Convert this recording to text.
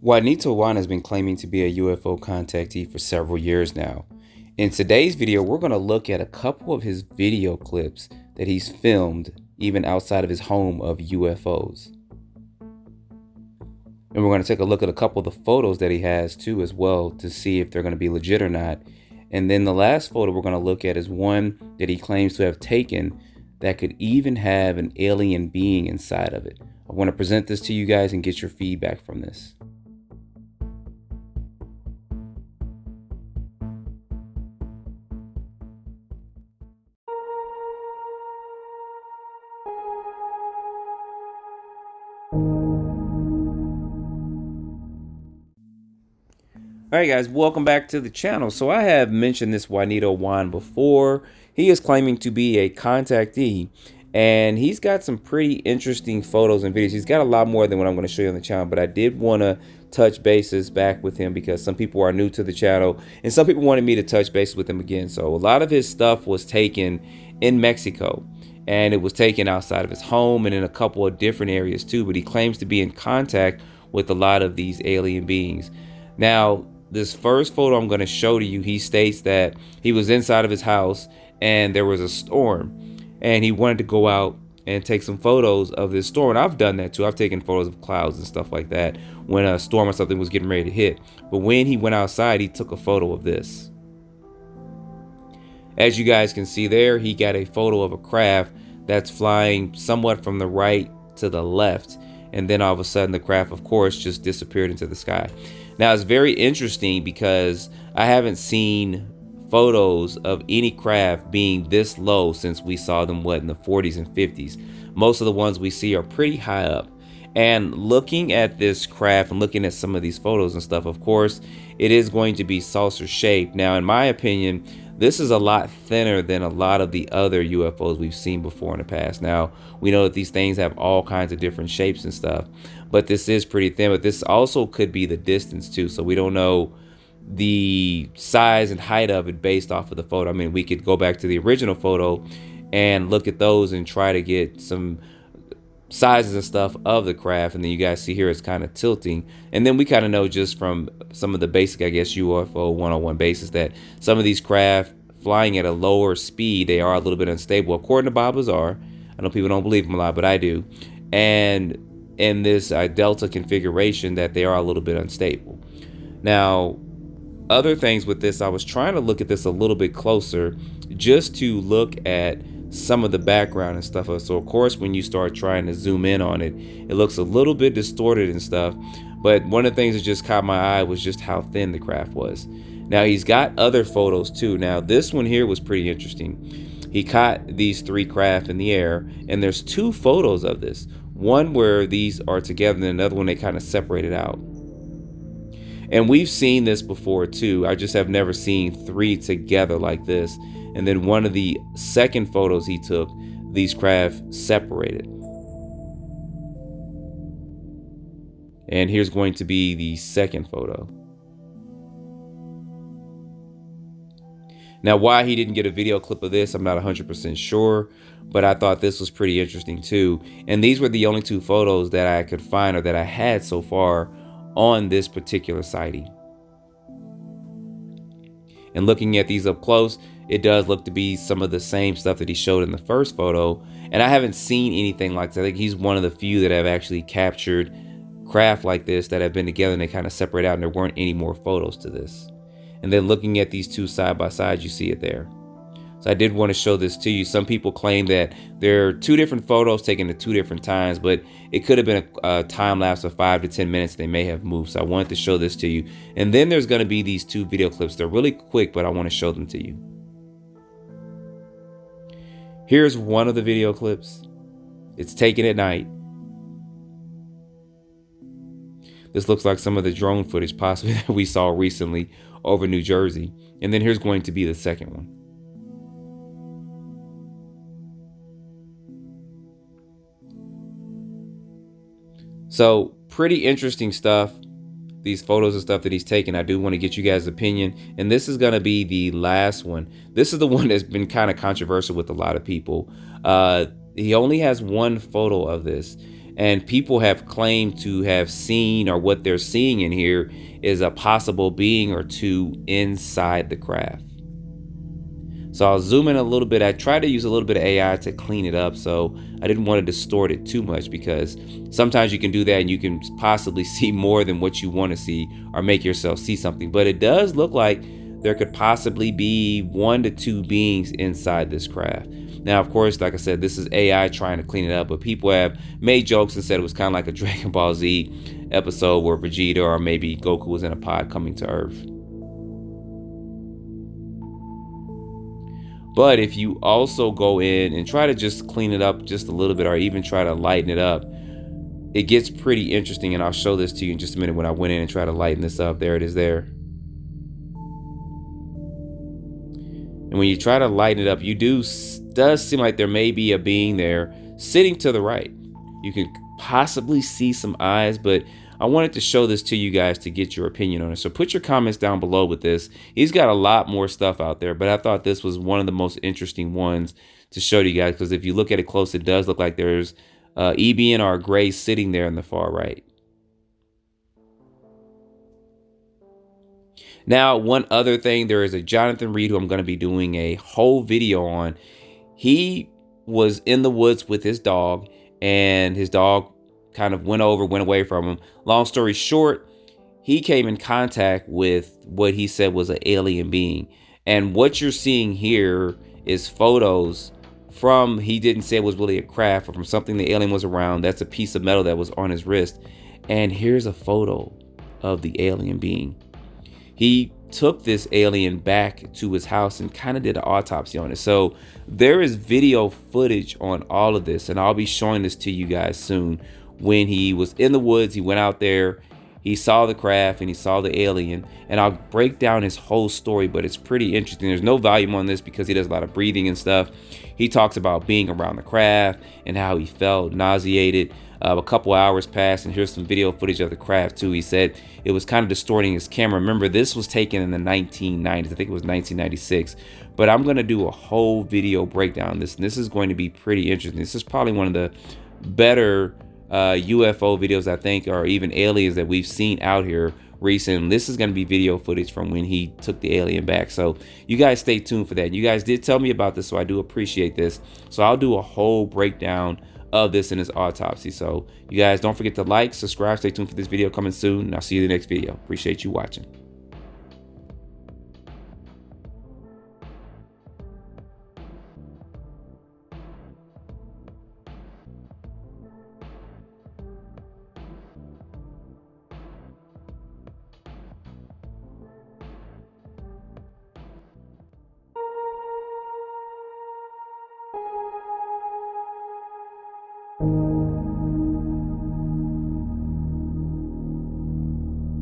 Juanito Juan has been claiming to be a UFO contactee for several years now. In today's video, we're going to look at a couple of his video clips that he's filmed even outside of his home of UFOs. And we're going to take a look at a couple of the photos that he has too as well to see if they're going to be legit or not. And then the last photo we're going to look at is one that he claims to have taken that could even have an alien being inside of it. I want to present this to you guys and get your feedback from this. Alright guys, welcome back to the channel. So I have mentioned this Juanito Juan before. He is claiming to be a contactee, and he's got some pretty interesting photos and videos. He's got a lot more than what I'm going to show you on the channel, but I did want to touch bases back with him because some people are new to the channel and some people wanted me to touch bases with him again. So a lot of his stuff was taken in Mexico, and it was taken outside of his home and in a couple of different areas too, but he claims to be in contact with a lot of these alien beings. Now, this first photo I'm going to show to you, he states that he was inside of his house and there was a storm and he wanted to go out and take some photos of this storm. And I've done that too. I've taken photos of clouds and stuff like that when a storm or something was getting ready to hit. But when he went outside, he took a photo of this. As you guys can see there, he got a photo of a craft that's flying somewhat from the right to the left. And then all of a sudden the craft, of course, just disappeared into the sky. Now, it's very interesting because I haven't seen photos of any craft being this low since we saw them, in the 40s and 50s. Most of the ones we see are pretty high up. And looking at this craft and looking at some of these photos and stuff, of course, it is going to be saucer shaped. Now, in my opinion, this is a lot thinner than a lot of the other UFOs we've seen before in the past. Now, we know that these things have all kinds of different shapes and stuff, but this is pretty thin. But this also could be the distance too, so we don't know the size and height of it based off of the photo. I mean, we could go back to the original photo and look at those and try to get some sizes and stuff of the craft, and then you guys see here it's kind of tilting, and then we kind of know just from some of the basic, I guess, UFO 101 basis that some of these craft flying at a lower speed, they are a little bit unstable, according to Bob Lazar. I know people don't believe him a lot, but I do. And in this delta configuration, that they are a little bit unstable. Now, other things with this, I was trying to look at this a little bit closer just to look at some of the background and stuff. So of course, when you start trying to zoom in on it, it looks a little bit distorted and stuff. But one of the things that just caught my eye was just how thin the craft was. Now, he's got other photos too. Now, this one here was pretty interesting. He caught these three craft in the air, and there's two photos of this. One where these are together, and another one they kind of separated out. And we've seen this before too. I just have never seen three together like this. And then one of the second photos he took, these craft separated. And here's going to be the second photo. Now, why he didn't get a video clip of this, I'm not 100% sure, but I thought this was pretty interesting too. And these were the only two photos that I could find, or that I had so far, on this particular sighting. And looking at these up close, it does look to be some of the same stuff that he showed in the first photo. And I haven't seen anything like that. I think he's one of the few that have actually captured craft like this that have been together and they kind of separate out, and there weren't any more photos to this. And then looking at these two side by side, you see it there. So I did want to show this to you. Some people claim that there are two different photos taken at two different times, but it could have been a time lapse of 5 to 10 minutes. They may have moved. So I wanted to show this to you. And then there's going to be these two video clips. They're really quick, but I want to show them to you. Here's one of the video clips. It's taken at night. This looks like some of the drone footage possibly that we saw recently over New Jersey. And then here's going to be the second one. So pretty interesting stuff. These photos and stuff that he's taken, I do want to get you guys' opinion. And this is going to be the last one. This is the one that's been kind of controversial with a lot of people. He only has one photo of this. And people have claimed to have seen, or what they're seeing in here is a possible being or two inside the craft. So I'll zoom in a little bit. I try to use a little bit of AI to clean it up, so I didn't want to distort it too much, because sometimes you can do that and you can possibly see more than what you want to see, or make yourself see something. But it does look like there could possibly be 1 to 2 beings inside this craft. Now, of course, like I said, this is AI trying to clean it up, but people have made jokes and said it was kind of like a Dragon Ball Z episode where Vegeta or maybe Goku was in a pod coming to Earth. But if you also go in and try to just clean it up just a little bit, or even try to lighten it up, it gets pretty interesting. And I'll show this to you in just a minute when I went in and try to lighten this up. There it is there. And when you try to lighten it up, does seem like there may be a being there sitting to the right. You can possibly see some eyes, but I wanted to show this to you guys to get your opinion on it. So put your comments down below with this. He's got a lot more stuff out there, but I thought this was one of the most interesting ones to show to you guys, because if you look at it close, it does look like there's EBN or Gray sitting there in the far right. Now, one other thing, there is a Jonathan Reed who I'm going to be doing a whole video on. He was in the woods with his dog, and his dog kind of went away from him. Long story short, he came in contact with what he said was an alien being. And what you're seeing here is photos from, he didn't say it was really a craft, or from something the alien was around. That's a piece of metal that was on his wrist. And here's a photo of the alien being. He took this alien back to his house and kind of did an autopsy on it. So there is video footage on all of this, and I'll be showing this to you guys soon. When he was in the woods, he went out there, he saw the craft and he saw the alien, and I'll break down his whole story, but it's pretty interesting. There's no volume on this because he does a lot of breathing and stuff. He talks about being around the craft and how he felt nauseated. A couple hours passed, and here's some video footage of the craft too. He said it was kind of distorting his camera. Remember, this was taken in the 1990s. I think it was 1996. But I'm going to do a whole video breakdown on this, and this is going to be pretty interesting. This is probably one of the better UFO videos, I think, or even aliens that we've seen out here recently. This is going to be video footage from when he took the alien back. So you guys stay tuned for that. You guys did tell me about this, so I do appreciate this. So I'll do a whole breakdown of this in his autopsy. So you guys don't forget to like, subscribe, stay tuned for this video coming soon, and I'll see you in the next video. Appreciate you watching.